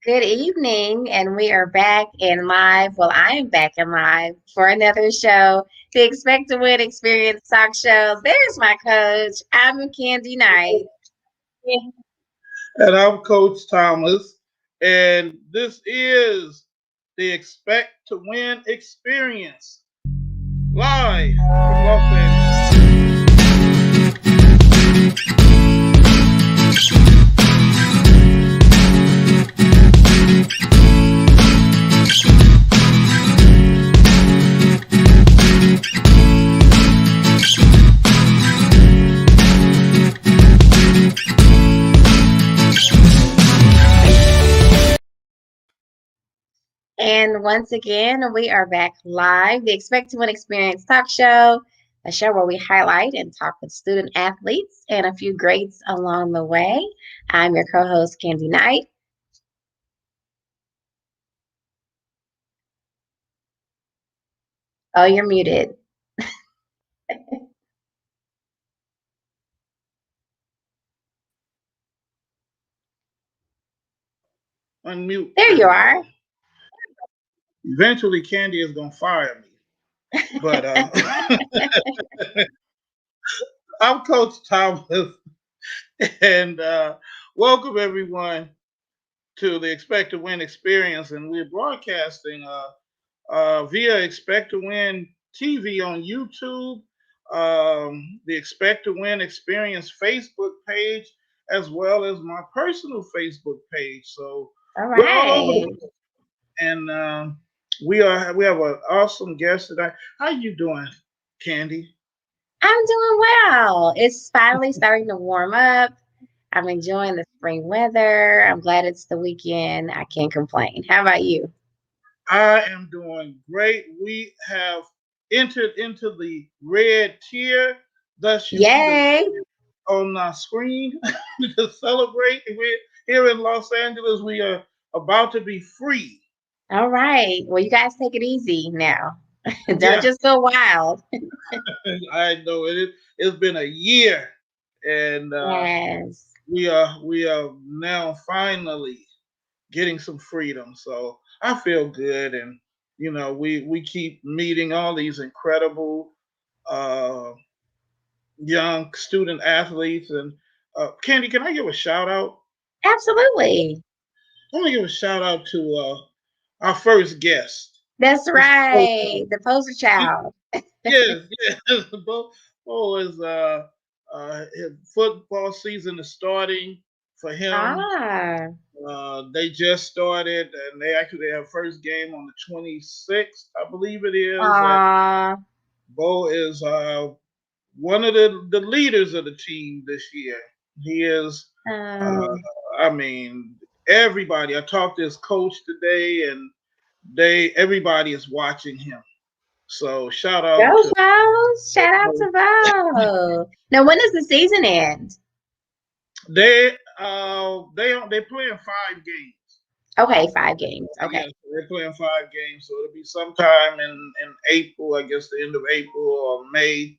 Good evening, and we are back in live. Well, I am back in live for another show, the Expect to Win Experience Talk Show. There's my coach. I'm Kandi Knight. And I'm Coach Thomas. And this is the Expect to Win experience live from Los Angeles. And once again, we are back live, the Expect to Win Experience Talk Show, a show where we highlight and talk with student athletes and a few greats along the way. I'm your co host, Kandi Knight. Oh, you're muted. Unmute. There you are. Eventually, Candy is going to fire me. But I'm Coach Thomas. And welcome, everyone, to the Expect to Win experience. And we're broadcasting via Expect to Win TV on YouTube, the Expect to Win Experience Facebook page, as well as my personal Facebook page. So All we're all right. over, and we have an awesome guest today. How you doing, Candy? I'm doing well. It's finally starting to warm up. I'm enjoying the spring weather. I'm glad it's the weekend. I can't complain. How about you? I am doing great. We have entered into the red tier. Thus, you see the Yay. on our screen to celebrate. We're here in Los Angeles. We are about to be free. All right. Well, you guys take it easy now. Don't Yeah, just go wild. I know it. It's been a year, and Yes. we are now finally getting some freedom. So I feel good, and we keep meeting all these incredible uh, young student athletes. And Candy, can I give a shout out? Absolutely. I want to give a shout out to our first guest. That's Mr. Bo. right. The poster child. Yes, yes. Bo is his football season is starting for him. Ah. They just started, and they actually have first game on the 26th, I believe it is. And Ah. Bo is one of the leaders of the team this year. He is. Uh, Um, I mean, everybody. I talked to his coach today, and everybody is watching him. So shout Go, out to Bo. Shout out to Bo. Now, when does the season end? they playing 5 games. Okay, 5 games. Okay. Yes, they're playing 5 games, so it'll be sometime in April, I guess the end of April or May.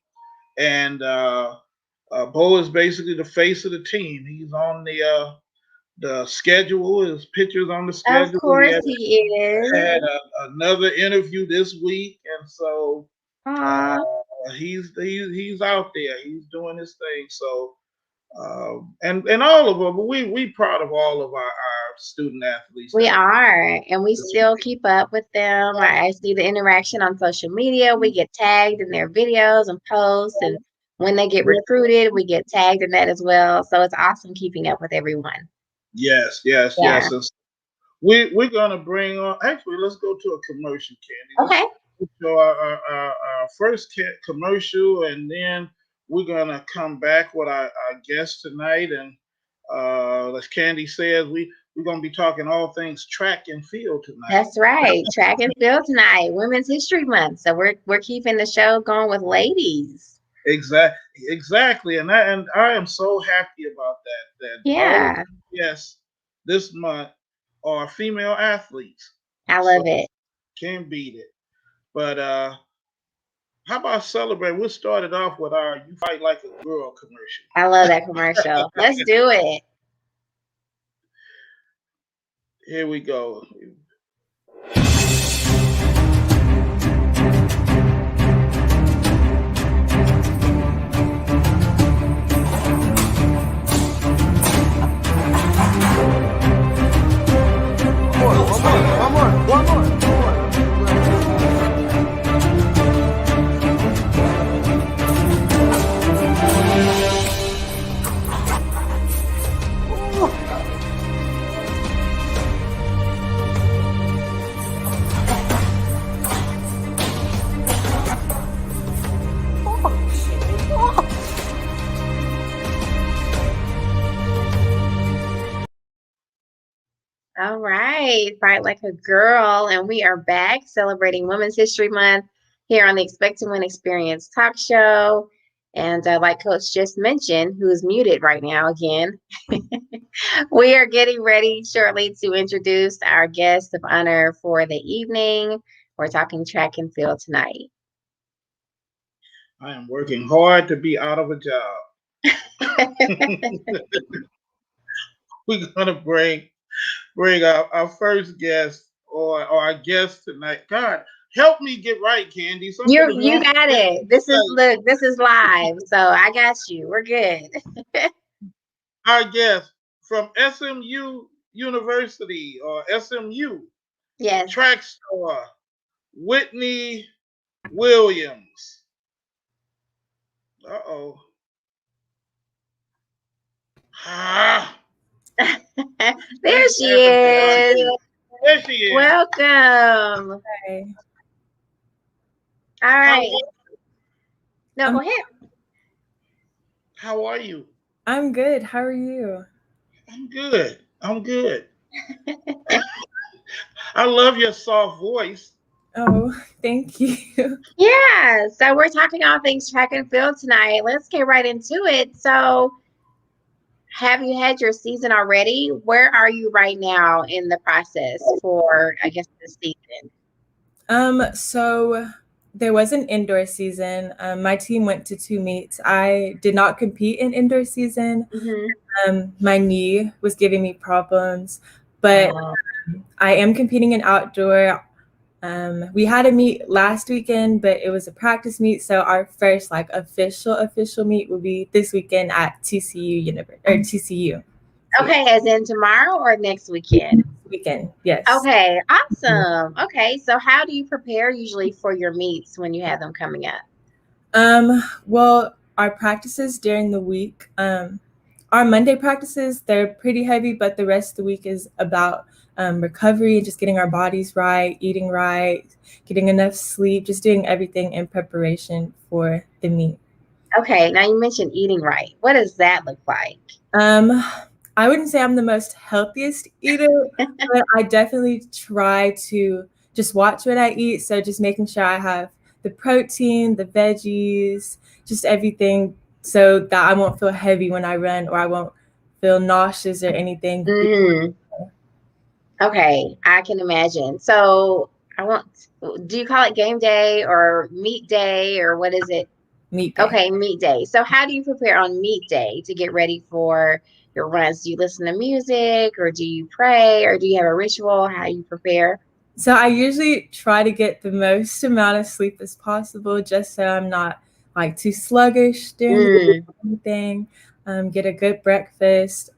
And Bo is basically the face of the team. He's on the schedule. His pictures on the Of schedule. He course he is. had another interview this week, and so Aw, he's out there. He's doing his thing. So and all of them, we proud of all of our student athletes we that are. are, and we still keep up with them. I see the interaction on social media. We get tagged in their videos and posts, and when they get recruited, we get tagged in that as well. So it's awesome keeping up with everyone. Yes, yes, Yeah. yes. And we're gonna bring on. Actually, let's go to a commercial, Candy. Okay. Let's show our first commercial, and then we're gonna come back with our guest tonight. And as Candy says, we're gonna be talking all things track and field tonight. That's right. Track and field tonight, Women's History Month. So we're keeping the show going with ladies. Exactly, and I am so happy about that. That all of Yeah, yes, this month are female athletes, I so love it. can't beat it. But how about celebrate? We'll start it off with our "You Fight Like a Girl" commercial. I love that commercial. Let's do it. Here we go. All right, Fight Like a Girl, and we are back celebrating Women's History Month here on the Expect to Win Experience talk show. And like Coach just mentioned, who is muted right now again, we are getting ready shortly to introduce our guest of honor for the evening. We're talking track and field tonight. I am working hard to be out of a job. We're gonna bring our first guest or our guest tonight. God, help me get right, Kandi. Something is You wrong got with it. This is look, this is live, so I got you. We're good. our guest from SMU University or SMU Yes. track star Whitney Williams. Uh-oh. Ah, There she is. there she is. Welcome. Okay. All How, right. No, go ahead. how are you? I'm good. How are you? I'm good. I'm good. I love your soft voice. Oh, thank you. Yeah. So we're talking all things track and field tonight. Let's get right into it. So, have you had your season already? Where are you right now in the process for, I guess, this season? So there was an indoor season. My team went to 2 meets. I did not compete in indoor season. My knee was giving me problems, but I am competing in outdoor. We had a meet last weekend, but it was a practice meet. So our first official meet will be this weekend at TCU. Okay, as in tomorrow or next weekend? Weekend, yes. Okay, awesome. Okay, so how do you prepare usually for your meets when you have them coming up? Well, our practices during the week, our Monday practices, they're pretty heavy, but the rest of the week is about recovery and just getting our bodies right, eating right, getting enough sleep, just doing everything in preparation for the meet. Okay, now you mentioned eating right. What does that look like? I wouldn't say I'm the most healthiest eater, but I definitely try to just watch what I eat. So just making sure I have the protein, the veggies, just everything so that I won't feel heavy when I run or I won't feel nauseous or anything. Okay, I can imagine. So do you call it game day or meet day or what is it? Meet day. Okay, meet day. So how do you prepare on meet day to get ready for your runs? Do you listen to music or do you pray or do you have a ritual? How you prepare? So I usually try to get the most amount of sleep as possible just so I'm not like too sluggish during the thing. Get a good breakfast.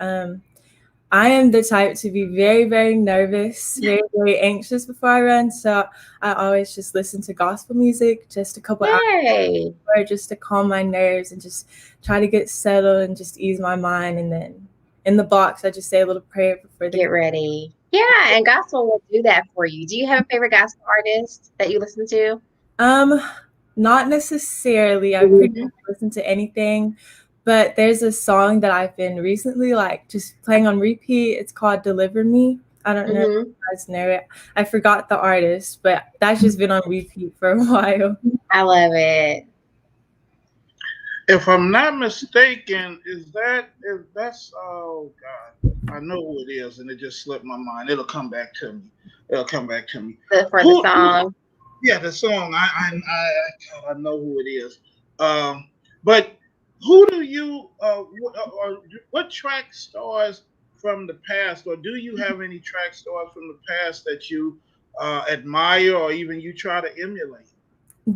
I am the type to be very, very nervous, very, very anxious before I run. So I always just listen to gospel music just a couple hours before just to calm my nerves and just try to get settled and just ease my mind. And then in the box, I just say a little prayer before Get ready. Yeah, and gospel will do that for you. Do you have a favorite gospel artist that you listen to? Not necessarily. I pretty much listen to anything. But there's a song that I've been recently like just playing on repeat. It's called Deliver Me. I don't know if you guys know it. I forgot the artist, but that's just been on repeat for a while. I love it. If I'm not mistaken, that's oh God, I know who it is, and it just slipped my mind. It'll come back to me. It'll come back to me. For the song. Yeah, the song. I know who it is. But who do you what track stars from the past, or do you have any track stars from the past that you admire or even you try to emulate?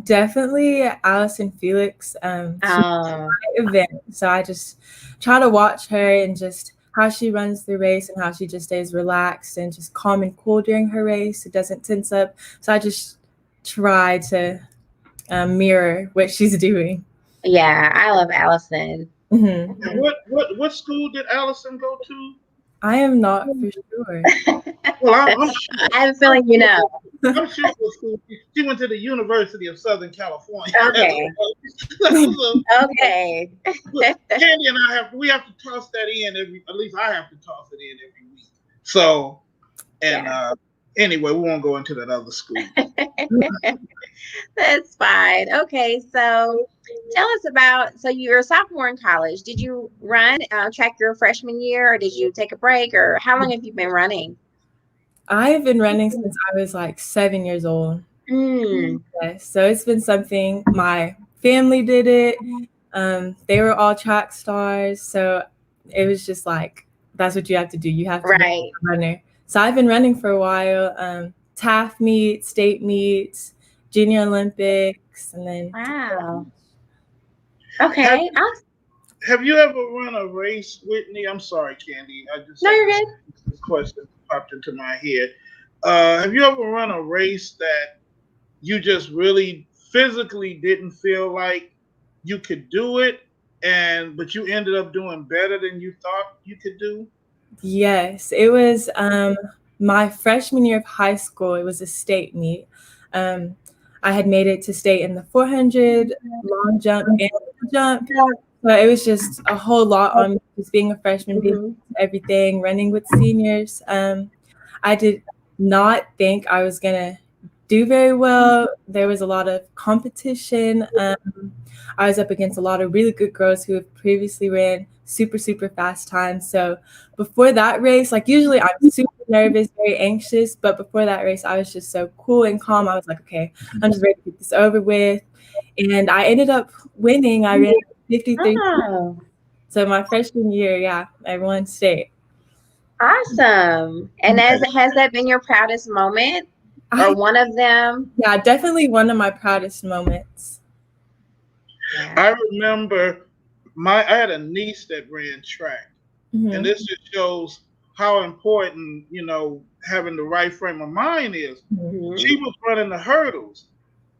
Definitely Allison Felix. She's Oh, my event, so I just try to watch her and just how she runs the race and how she just stays relaxed and just calm and cool during her race. It doesn't tense up. So I just try to mirror what she's doing. yeah, I love Allison. Hmm. Okay, what school did Allison go to? I am not for sure. Well, I I'm sure. have a feeling you know. I'm sure it was school. She went to the University of Southern California. Okay. So, Okay. look, Candy and I have to toss that in at least I have to toss it in every week. So and Yeah. anyway, we won't go into that other school. That's fine. Okay, so tell us about, so you're a sophomore in college. Did you run track your freshman year, or did you take a break, or how long have you been running? I've been running since I was like 7 years old. Mm, Yes, so it's been something. My family did it. They were all track stars, so it was just like that's what you have to do. You have to be right. a runner. So I've been running for a while. TAF meets, state meets, junior Olympics, and then Wow. Have Okay. Have you ever run a race, Whitney? I'm sorry, Candy. I just No, had you're good. this question popped into my head. Have you ever run a race that you just really physically didn't feel like you could do it, and but you ended up doing better than you thought you could do? Yes, it was my freshman year of high school. It was a state meet. Um, I had made it to state in the 400 long jump and the jump. So it was just a whole lot on me, just being a freshman, being Hmm. everything, running with seniors. I did not think I was gonna do very well. There was a lot of competition. I was up against a lot of really good girls who have previously ran super, super fast times. So before that race, like usually I'm super nervous, very anxious, but before that race, I was just so cool and calm. I was like, okay, I'm just ready to get this over with. And I ended up winning. I ran 53. Oh, So my freshman year, yeah, I won state. awesome. And has that been your proudest moment, or I one of them? Yeah, definitely one of my proudest moments. Yeah. I remember I had a niece that ran track, and Hmm. this just shows how important having the right frame of mind is. She Hmm. was running the hurdles,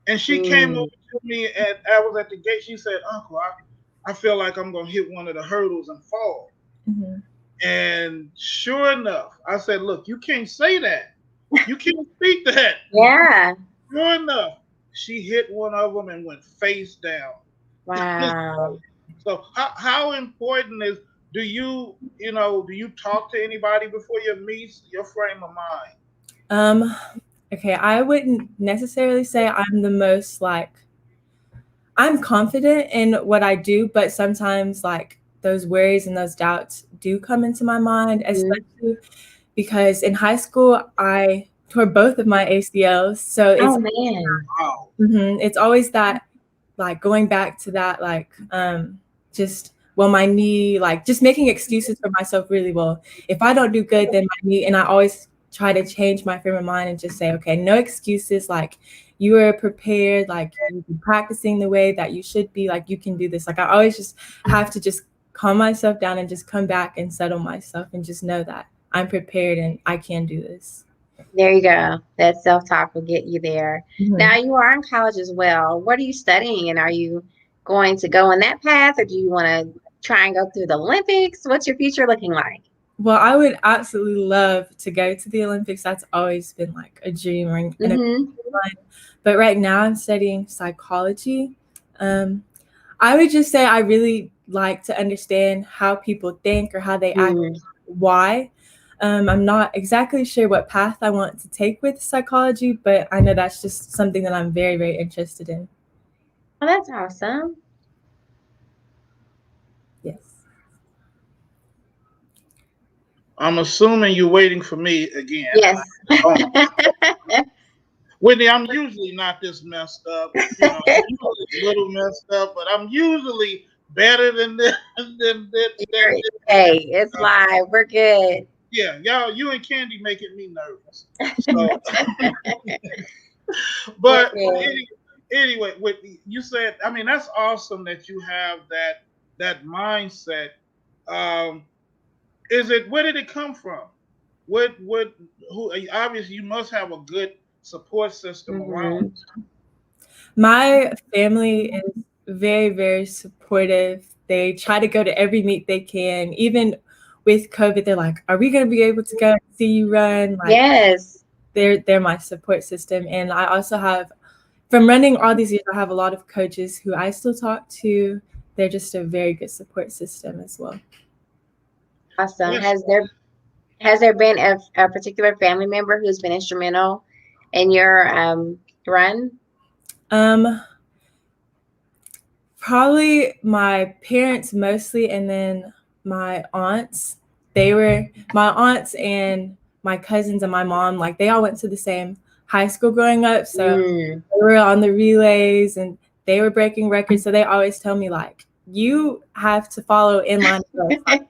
and she came over Mm. to me, and I was at the gate. She said, "Uncle, I feel like I'm gonna hit one of the hurdles and fall." Hmm. And sure enough, I said, "Look, you can't say that. You can't speak that." Yeah. Sure enough, she hit one of them and went face down. Wow. So how important is do you talk to anybody before your meets your frame of mind? Um, okay, I wouldn't necessarily say I'm the most like I'm confident in what I do, but sometimes like those worries and those doubts do come into my mind, Mhm. especially because in high school I tore both of my ACLs. So Oh man. Wow. it's always that like going back to that like just well my knee like just making excuses for myself really well. If I don't do good then my knee and I always try to change my frame of mind and just say okay no excuses like you are prepared like you've been practicing the way that you should be like you can do this like I always just have to just calm myself down and just come back and settle myself and just know that I'm prepared and I can do this. There you go. That self-talk will get you there. Now Mhm. you are in college as well. What are you studying, and are you going to go in that path, or do you want to try and go through the Olympics? What's your future looking like? Well, I would absolutely love to go to the Olympics. That's always been like a dream or and a Mm-hmm. line. But right now I'm studying psychology. Um, I would just say I really like to understand how people think or how they act, Mm. why. I'm not exactly sure what path I want to take with psychology, but I know that's just something that I'm very, very interested in. Oh, that's awesome. Yes. I'm assuming you're waiting for me again. Yes. Oh, Whitney, I'm usually not this messed up. I'm usually a little messed up, but I'm usually better than this. Hey, it's live. We're good. Yeah, y'all, you and Candy making me nervous. So, We're but good. anyway, what you said, I mean, that's awesome that you have that mindset. Um, is it where did it come from? What who obviously you must have a good support system around. Hmm. My family is very, very supportive. They try to go to every meet they can. Even with COVID, they're like, "Are we going to be able to go and see you run?" Like, Yes. they're my support system. And I also have, from running all these years, I have a lot of coaches who I still talk to. They're just a very good support system as well. Awesome. Yes, Has there been a particular family member who's been instrumental in your run? Um, Probably my parents mostly, and then my aunts. My aunts and my cousins and my mom, like they all went to the same high school growing up. So Mm. they were on the relays and they were breaking records. So they always tell me like, you have to follow in line with us.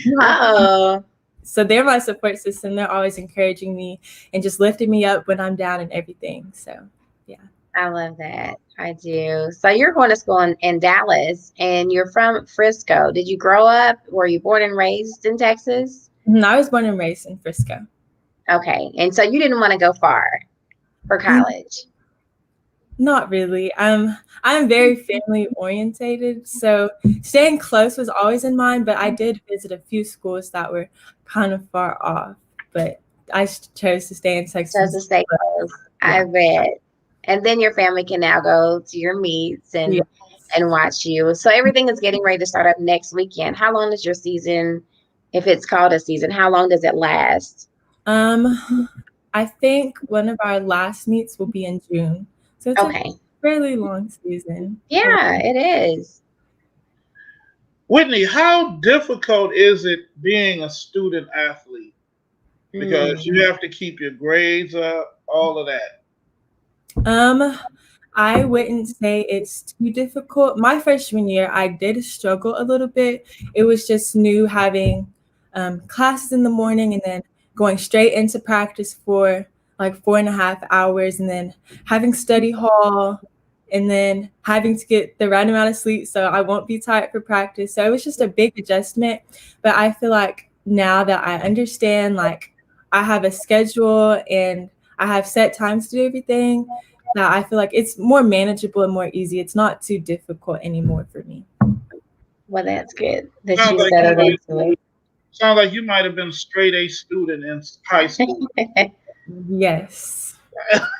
You have to. Oh, So they're my support system. They're always encouraging me and just lifting me up when I'm down and everything. So yeah. I love that. I do. So you're going to school in Dallas and you're from Frisco. Did you grow up? Were you born and raised in Texas? And I was born and raised in Frisco. Okay. And so you didn't want to go far for college. Not really. I'm very family orientated, so staying close was always in mind, but I did visit a few schools that were kind of far off, but chose to stay in Just Texas. to stay close. Yeah. I bet. And then your family can now go to your meets Yeah. and watch you. So everything is getting ready to start up next weekend. How long is your season, if it's called a season, how long does it last? Um, I think one of our last meets will be in June, so it's a Okay. fairly long season. Yeah, it is. Whitney, how difficult is it being a student athlete? Because Mm. you have to keep your grades up, all of that. Um, I wouldn't say it's too difficult. My freshman year, I did struggle a little bit. It was just new having classes in the morning and then going straight into practice for like 4.5 hours and then having study hall and then having to get the right amount of sleep so I won't be tired for practice. So it was just a big adjustment. But I feel like now that I understand, like I have a schedule and I have set times to do everything, that I feel like it's more manageable and more easy. It's not too difficult anymore for me. Well, that's good that Sounds you like you settled might into sounds like you might have been a straight A student in high school. it. Yes.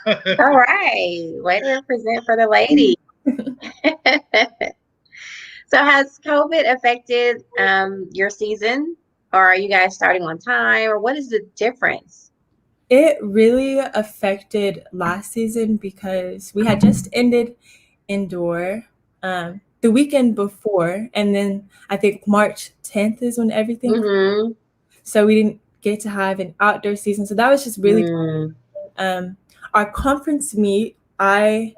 All right. Way to represent for the lady. So has COVID affected your season? Or are you guys starting on time? Or what is the difference? It really affected last season because we had just ended indoor the weekend before, and then I think March 10th is when everything. Mm-hmm. So we didn't get to have an outdoor season. So that was just really Mm. um, our conference meet. I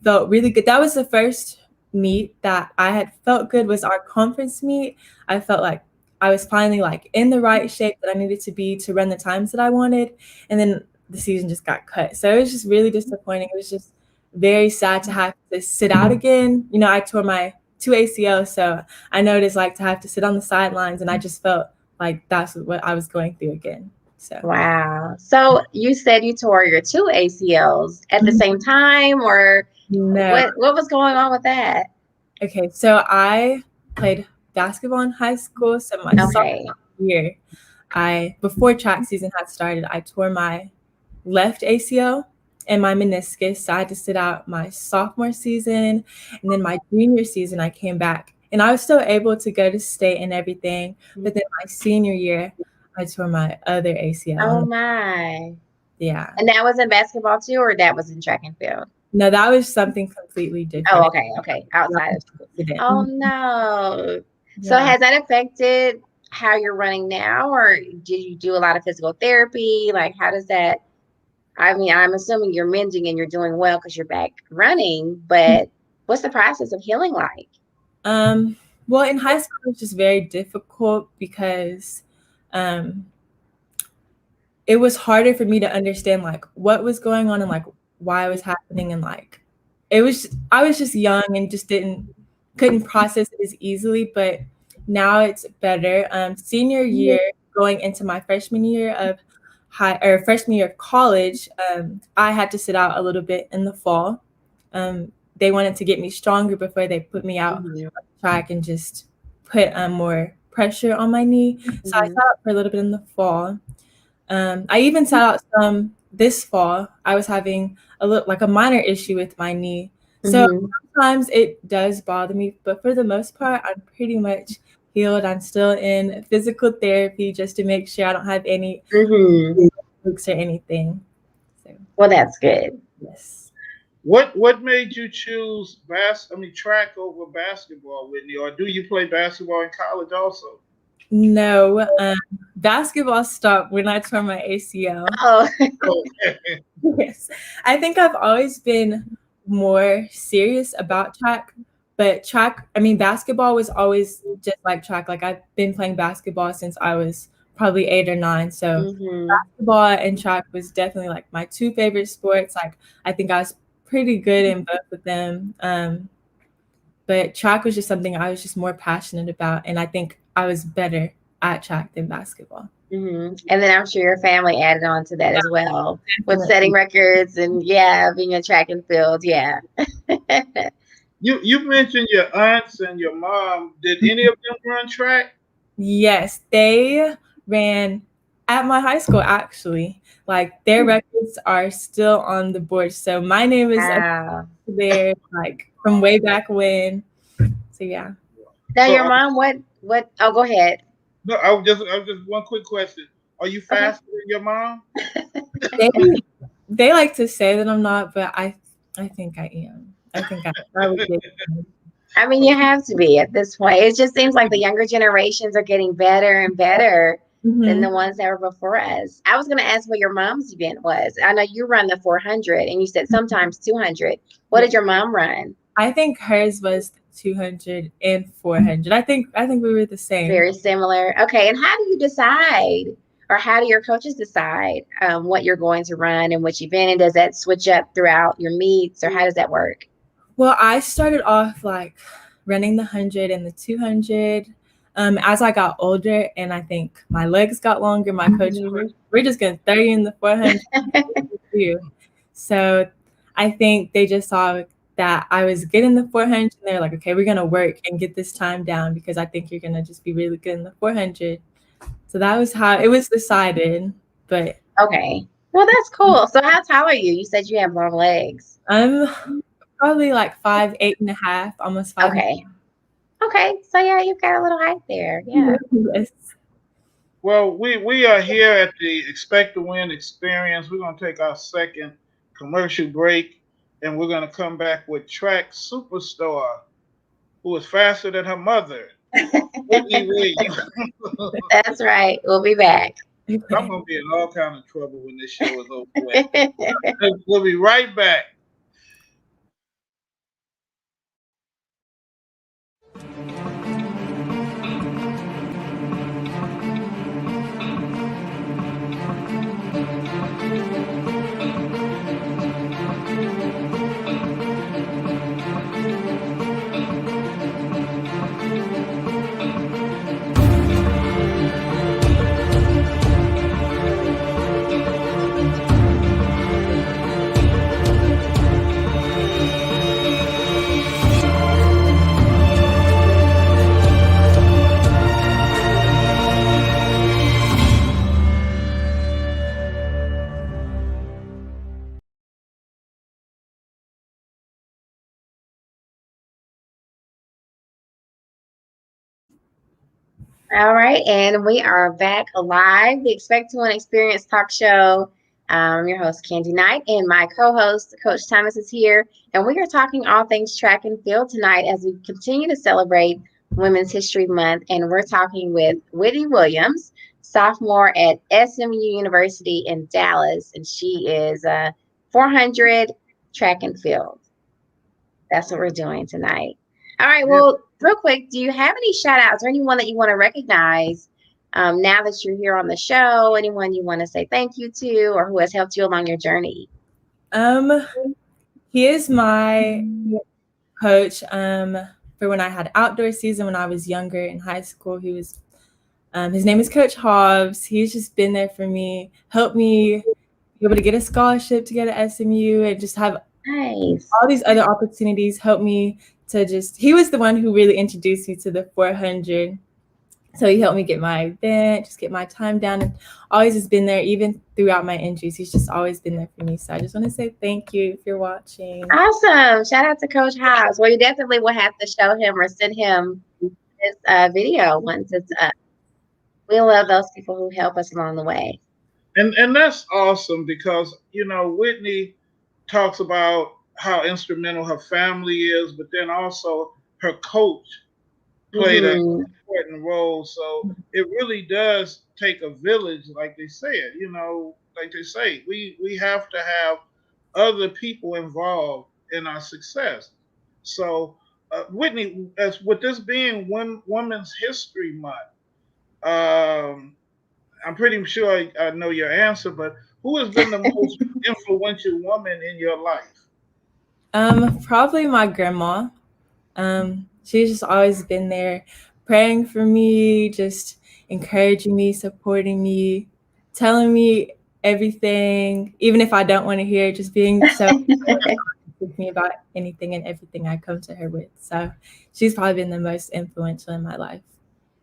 felt really good. That was the first meet that I had felt good was our conference meet. I felt like I was finally like in the right shape that I needed to be to run the times that I wanted. And then the season just got cut. So it was just really disappointing. It was just very sad to have to sit out again. You know, I tore my 2 ACL, so I know what it's like to have to sit on the sidelines, and I just felt like that's what I was going through again. So Wow. So you said you tore your two ACLs at the same time, or no. what was going on with that? Okay, so I played basketball in high school. So my sophomore Okay. year, before track season had started, I tore my left ACL and my meniscus. So I had to sit out my sophomore season, and then my junior season, I came back, and I was still able to go to state and everything. But then my senior year, I tore my other ACL. Oh my. Yeah, And that was in basketball too, or that was in track and field? no, that was something completely Oh, different. okay, okay. Outside of school. Oh Accident. no. So Yeah. has that affected how you're running now, or did you do a lot of physical therapy? Like, how does that? I mean, I'm assuming you're mending and you're doing well because you're back running, but what's the process of healing like? Um, Well, in high school, it was just very difficult because um, it was harder for me to understand like what was going on and like why it was happening, and like I was just young and just didn't couldn't process it as easily. But now it's better. Senior year, going into my freshman year of freshman year of college, I had to sit out a little bit in the fall. They wanted to get me stronger before they put me out Mhm. track and just put more pressure on my knee. So I sat Mhm. out for a little bit in the fall. I even sat out some this fall. I was having a little like a minor issue with my knee. So Mhm. sometimes it does bother me, but for the most part, I'm pretty much healed. I'm still in physical therapy just to make sure I don't have any Mhm. flukes or anything. So Well, that's good. yes. What made you choose track over basketball, Whitney? Or do you play basketball in college also? No, basketball stopped when I tore my ACL. Oh. Okay. Yes. I think I've always been more serious about track, but basketball was always just like track. Like I've been playing basketball since I was probably 8 or 9. So Mhm. basketball and track was definitely like my two favorite sports. Like I think I was pretty good in both of them. But track was just something I was just more passionate about, and I think I was better at track than basketball. Mhm. And then I'm sure your family added on to that as well with setting Definitely. records and yeah, being a track and field. Yeah. You mentioned your aunts and your mom. Did any of them run track? Yes, they ran at my high school actually. Like their records are still on the board. So my name is Wow. there like from way back when. So yeah. Now So your mom, what oh go ahead. no, I was just one quick question. Are you Okay. faster than your mom? They they like to say that I'm not, but I think I am. I think I would get I mean, you have to be at this point. It just seems like the younger generations are getting better and better than the hmm ones that were before us. I was going to ask what your mom's event was. I know you run the 400 and you said sometimes 200. What Yeah. did your mom run? I think hers was 200 and 400. I think we were the same. Very similar. Okay. And how do you decide, or how do your coaches decide what you're going to run and which event? And does that switch up throughout your meets, or how does that work? Well, I started off like running the 100 and the 200. As I got older and I think my legs got longer, my coach was like, Mhm. we're just going to throw you in the 400 too. So I think they just saw that I was good in the 400 and they're like, okay, we're going to work and get this time down because I think you're going to just be really good in the 400. So that was how it was decided. But Okay. Well, that's cool. So, how tall are you? You said you have long legs. I'm probably like 5'8.5", almost 5. Okay. Okay. So, yeah, you've got a little height there. Yeah. Yes. Well, we are here at the Expect to Win experience. We're going to take our second commercial break, and we're going to come back with track superstar who is faster than her mother, Whitney Williams. That's right. We'll be back. I'm going to be in all kind of trouble when this show is over with. We'll be right back. All right. And we are back live. The Expect to Win Experience Talk Show. I'm your host, Kandi Knight, and my co host, Coach Thomas, is here. And we are talking all things track and field tonight as we continue to celebrate Women's History Month. And we're talking with Whitney Williams, sophomore at SMU University in Dallas. And she is 400 track and field. That's what we're doing tonight. All right. Yeah. Well, real quick, do you have any shout outs or anyone that you want to recognize now that you're here on the show? Anyone you want to say thank you to or who has helped you along your journey? Um, he is my coach for when I had outdoor season when I was younger in high school. He was his name is Coach Hobbs. He's just been there for me, helped me be able to get a scholarship to get at SMU and just have Nice. all these other opportunities. Helped me to just, he was the one who really introduced me to the 400. So he helped me get my event, just get my time down, and always has been there even throughout my injuries. He's just always been there for me. So I just want to say thank you if you're watching. Awesome. Shout out to Coach Hobbs. Well, you definitely will have to show him or send him this video once it's up. We love those people who help us along the way. And that's awesome because Whitney talks about how instrumental her family is, but then also her coach played an Hmm. important role. So it really does take a village, like they said. Like they say, we have to have other people involved in our success. So, Whitney, as with this being Women's History Month, um, I'm pretty sure I know your answer, but who has been the most influential woman in your life? Probably my grandma. She's just always been there praying for me, just encouraging me, supporting me, telling me everything, even if I don't want to hear it, just being so with me about anything and everything I come to her with. So she's probably been the most influential in my life.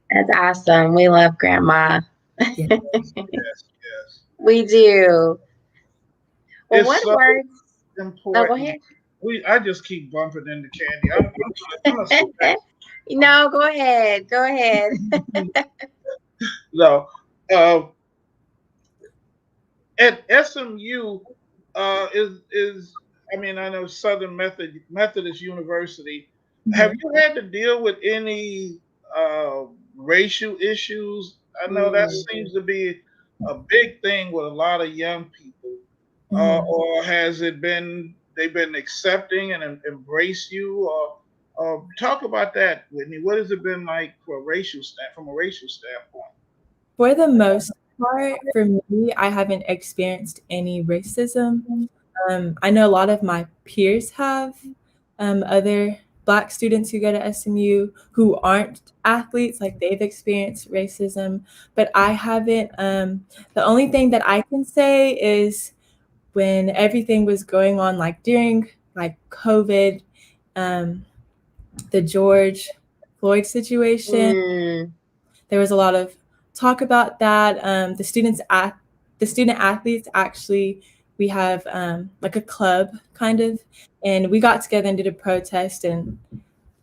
That's awesome. We love Grandma. Yeah. Yes, yes. We do. Well, It's what so words? No, go important. ahead. I just keep bumping into Candy. I'm gonna sit back. No, go ahead. Go ahead. No, uh, at SMU is I mean I know Southern Methodist University. Have Mhm. you had to deal with any uh, racial issues? I know that Mm. seems to be a big thing with a lot of young people. Mhm. Or has it been they've been accepting and embrace you? Or talk about that, Whitney. What has it been like for from a racial standpoint? For the most part, for me, I haven't experienced any racism. I know a lot of my peers have, other Black students who go to SMU who aren't athletes, like they've experienced racism, but I haven't. The only thing that I can say is when everything was going on, like during like COVID, um, the George Floyd situation, Mm. there was a lot of talk about that. The student athletes actually, we have like a club kind of, and we got together and did a protest, and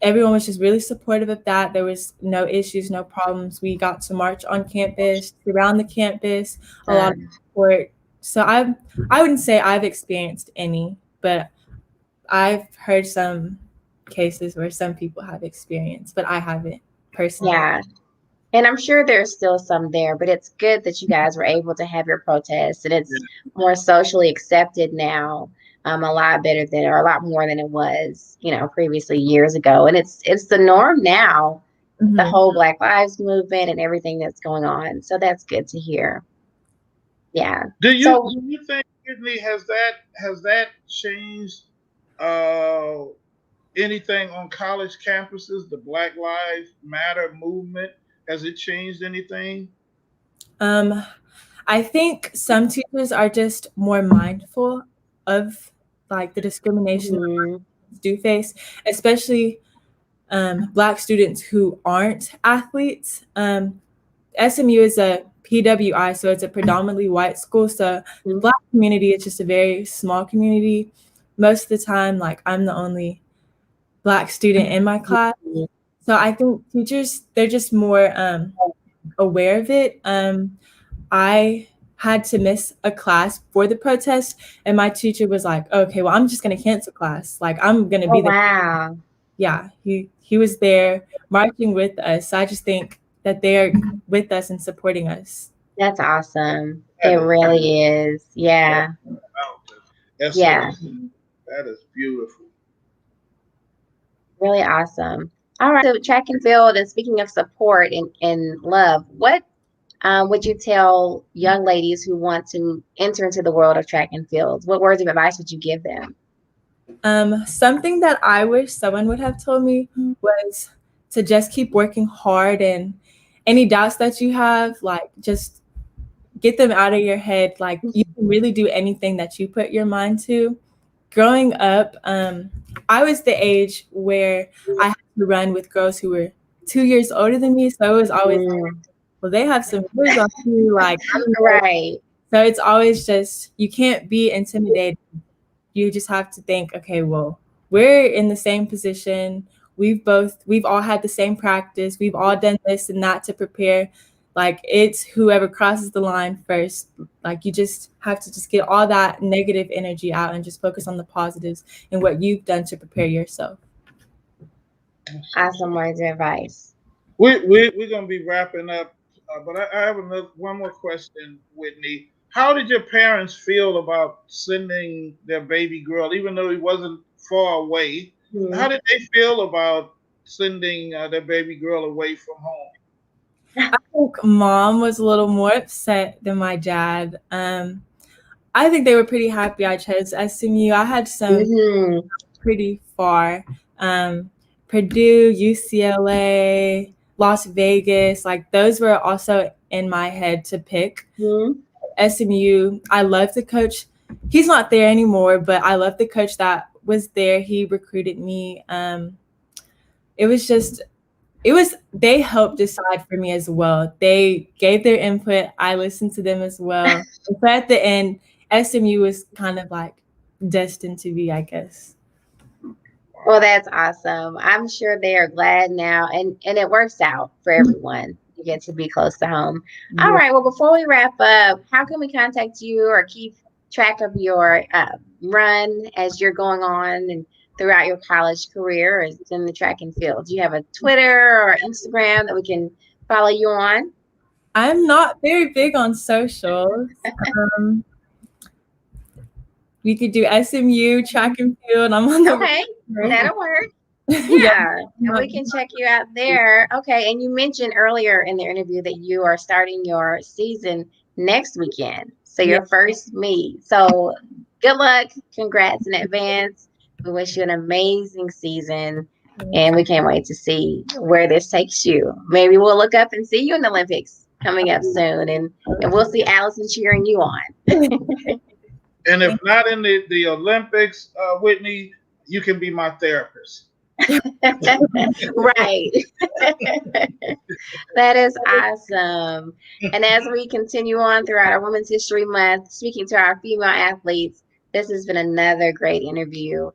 everyone was just really supportive of that. There was no issues, no problems. We got to march on campus, around the campus, a lot of support. So I wouldn't say I've experienced any, but I've heard some cases where some people have experienced, but I haven't personally. Yeah. And I'm sure there's still some there, but it's good that you guys were able to have your protest and it's more socially accepted now, a lot better than or a lot more than it was, previously years ago. And it's the norm now, the Mhm. whole Black Lives movement and everything that's going on. So that's good to hear. Yeah. So Do you think, Whitney, has that changed uh, anything on college campuses? The Black Lives Matter movement, has it changed anything? Um, I think some teachers are just more mindful of like the discrimination that mhm, students do face, especially Black students who aren't athletes. SMU is a PWI, so it's a predominantly white school. So the mhm, Black community is just a very small community. Most of the time, like I'm the only Black student in my class. So I think teachers, they're just more aware of it. I had to miss a class for the protest, and my teacher was like, "Okay, well, I'm just gonna cancel class. Like, I'm gonna oh be there." wow. Yeah, he was there marching with us. So I just think that they're with us and supporting us. That's awesome. It That is really is. that Yeah. out. Yeah. That is beautiful. Really awesome. All right. So track and field, and speaking of support and love, what would you tell young ladies who want to enter into the world of track and field? What words of advice would you give them? Something that I wish someone would have told me was to just keep working hard, and any doubts that you have, like just get them out of your head. Like you can really do anything that you put your mind to. Growing up, I was the age where I had to run with girls who were 2 years older than me. So it was always, Mm, well, they have some years on you. Like, I don't know. right. So it's always just, you can't be intimidated. You just have to think, okay, well, we're in the same position. We've all had the same practice. We've all done this and that to prepare. Like it's whoever crosses the line first. Like you just have to just get all that negative energy out and just focus on the positives and what you've done to prepare yourself. Awesome words of advice. We're gonna be wrapping up, but I have one more question, Whitney. How did your parents feel about sending their baby girl, even though he wasn't far away? How Mhm. did they feel about sending their baby girl away from home? I think mom was a little more upset than my dad. I think they were pretty happy I chose SMU. I had some Mhm. pretty far. Um, Purdue, UCLA, Las Vegas, like those were also in my head to pick. Mhm. SMU, I love the coach. He's not there anymore, but I love the coach that was there. He recruited me. It was just, it was, they helped decide for me as well. They gave their input. I listened to them as well. But at the end, SMU was kind of like destined to be, I guess. Well, that's awesome. I'm sure they are glad now, and it works out for everyone. You get to be close to home. All Yeah. right. Well, before we wrap up, how can we contact you or keep track of your run as you're going on and throughout your college career or in the track and field? Do you have a Twitter or Instagram that we can follow you on? I'm not very big on socials. Um, we could do SMU track and field. I'm on the Okay, that'll work. yeah. Yeah, and we can check you out there. Okay, and you mentioned earlier in the interview that you are starting your season next weekend. So Yeah. your first meet. So good luck. Congrats in advance. We wish you an amazing season. And we can't wait to see where this takes you. Maybe we'll look up and see you in the Olympics coming up soon, and we'll see Allison cheering you on. And if not in the Olympics, Whitney, you can be my therapist. Right. That is awesome. And as we continue on throughout our Women's History Month, speaking to our female athletes, this has been another great interview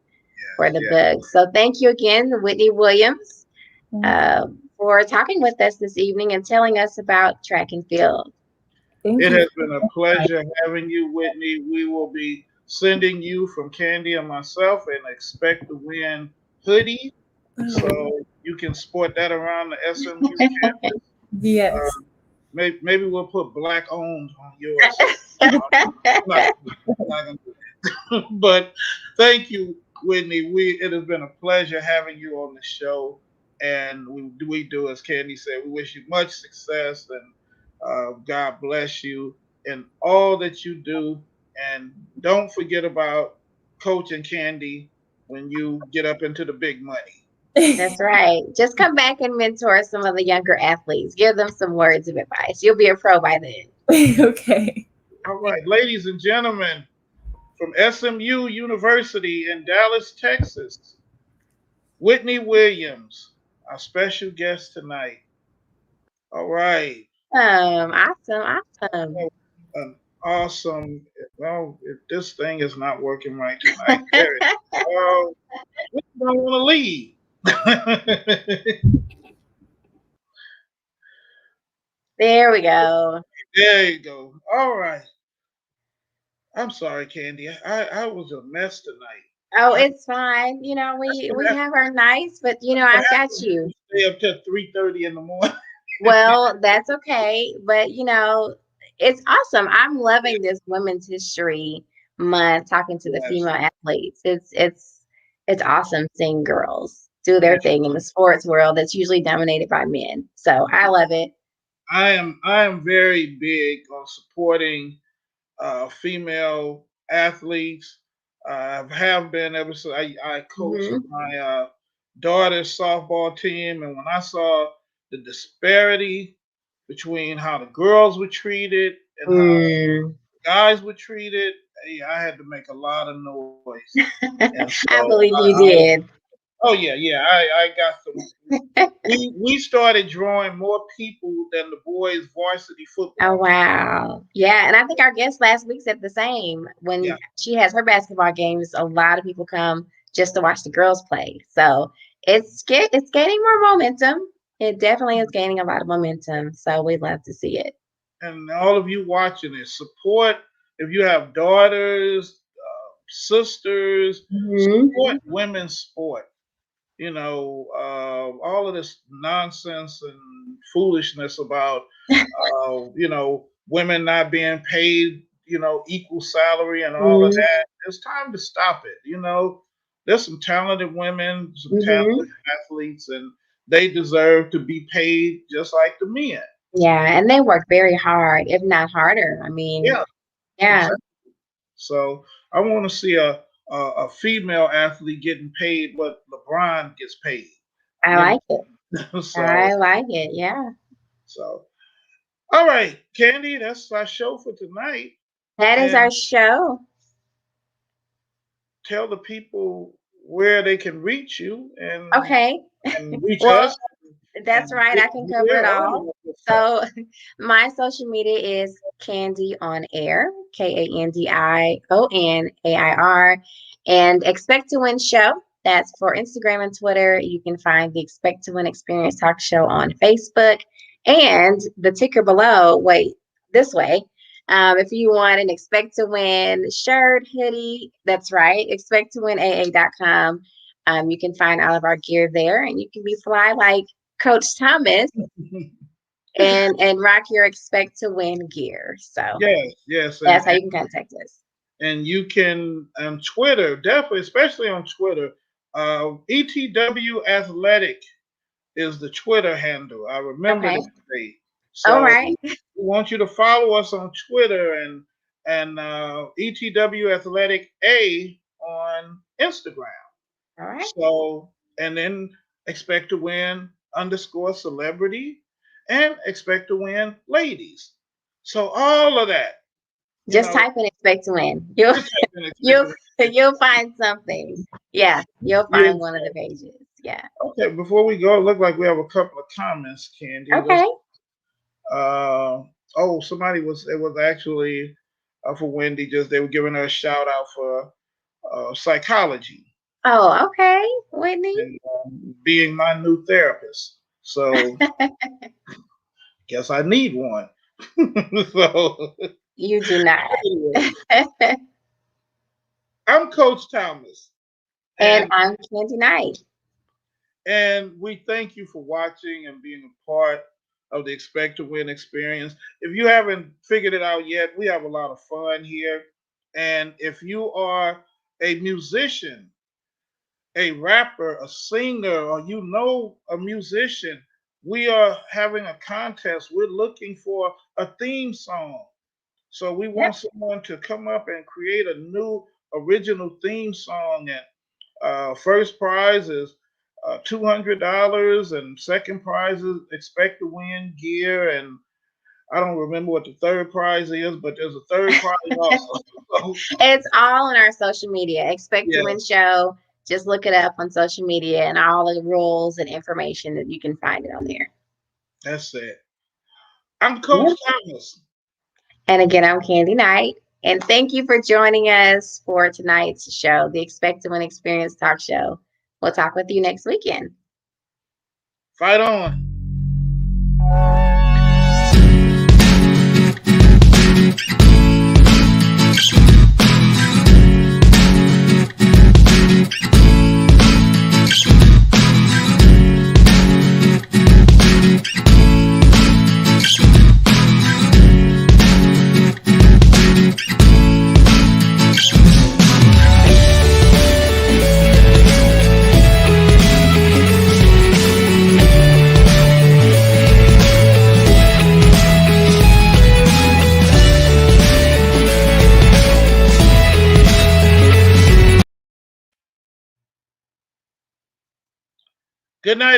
for the Yeah. book. So thank you again, Whitney Williams, for talking with us this evening and telling us about track and field. Thank It you. has been a pleasure having you, Whitney. We will be sending you from Kandi and myself an Expect to Win hoodie, so you can sport that around the SMU campus. Yes. Uh, maybe we'll put black owned on yours. I'm not gonna do that. But thank you, Whitney. It has been a pleasure having you on the show, and we do as Kandi said. We wish you much success and God bless you in all that you do. And don't forget about Coach and Kandi when you get up into the big money. That's right. Just come back and mentor some of the younger athletes. Give them some words of advice. You'll be a pro by then. Okay. All right, ladies and gentlemen, from SMU University in Dallas, Texas, Whitney Williams, our special guest tonight. All right. Awesome, awesome. An awesome. Well, if this thing is not working right tonight, there it is. Oh, we don't want to leave. There we go. There you go. All right. I'm sorry, Kandi. I was a mess tonight. Oh, I, it's fine. You know, we what we happened, have our nights, but what I've got happened when you. you stay up till 3:30 in the morning? Well, that's okay, but it's awesome. I'm loving this Women's History Month talking to the Yes. female athletes. It's awesome seeing girls do their thing in the sports world that's usually dominated by men. So I love it. I am very big on supporting female athletes. I have been ever since I coached Hmm. my daughter's softball team, and when I saw the disparity between how the girls were treated and how Mm. guys were treated, I had to make a lot of noise. And I so believe you I did. oh yeah, I got some. We started drawing more people than the boys' varsity Oh football team. wow. Yeah, and I think our guest last week said the same. Yeah, When she has her basketball games, a lot of people come just to watch the girls play. So it's gaining more momentum. It definitely is gaining a lot of momentum. So we'd love to see it. and all of you watching it, support if you have daughters, sisters, Hmm. support women's sport. All of this nonsense and foolishness about women not being paid, equal salary and all of Hmm. that. It's time to stop it. There's some talented women, some talented Hmm. athletes, and they deserve to be paid just like the men. Yeah, and they work very hard, if not harder. I mean, Yeah, yeah, exactly. So I want to see a female athlete getting paid what LeBron gets paid. I You like it. know, so I like it. Yeah. so all right, Candy, that's our show for tonight. That is our And show. tell the people where they can reach you Okay. and reach Well, us that's and right. get I can cover gear, it all of all. that good stuff. So my social media is Kandi on Air, KandiOnair, and Expect to Win Show. That's for Instagram and Twitter. You can find the Expect to Win Experience Talk Show on Facebook, and the ticker below. Wait, this way. If you want an Expect to Win shirt, hoodie, that's right. Expect to win AA.com. You can find all of our gear there, and you can be fly like Coach Thomas and rock your Expect to Win gear. So Yes, yes, that's how you can contact us. and you can on Twitter, definitely, especially on Twitter. ETW Athletic is the Twitter handle. I remember Okay. that today. All So right. we want you to follow us on Twitter and ETW Athletic A on Instagram. All right. So and then expect to win underscore celebrity and expect to win ladies. So all of that, you Just know, type in Expect to Win. You'll just type in expect you'll to win. you'll find something. Yeah, you'll find Yes. one of the pages. Yeah. Okay, before we go, it looked like we have a couple of comments, Candy. Let's Okay. uh somebody was it was actually for Wendy, just they were giving her a shout out for psychology Oh, okay, Whitney. and being my new therapist. So guess I need one. So You do not. anyway, I'm Coach Thomas, And and I'm Candy Knight. we thank you for watching and being a part of the Expect to Win experience. If you haven't figured it out yet, we have a lot of fun here. And if you are a musician, a rapper, a singer, or a musician, we are having a contest. We're looking for a theme song. So we Yep. want someone to come up and create a new original theme song. And first prize is $200, and second prize is expect to win gear. And I don't remember what the third prize is, but there's a third prize also. So, It's all on our social media. Expect to Win yes, Show. Just look it up on social media and all the rules and information that you can find it on there. that's it. I'm Coach Yep. Thomas. And again, I'm Candy Knight. And thank you for joining us for tonight's show, the Expect to Win Experience Talk Show. We'll talk with you next weekend. Fight on. Good night,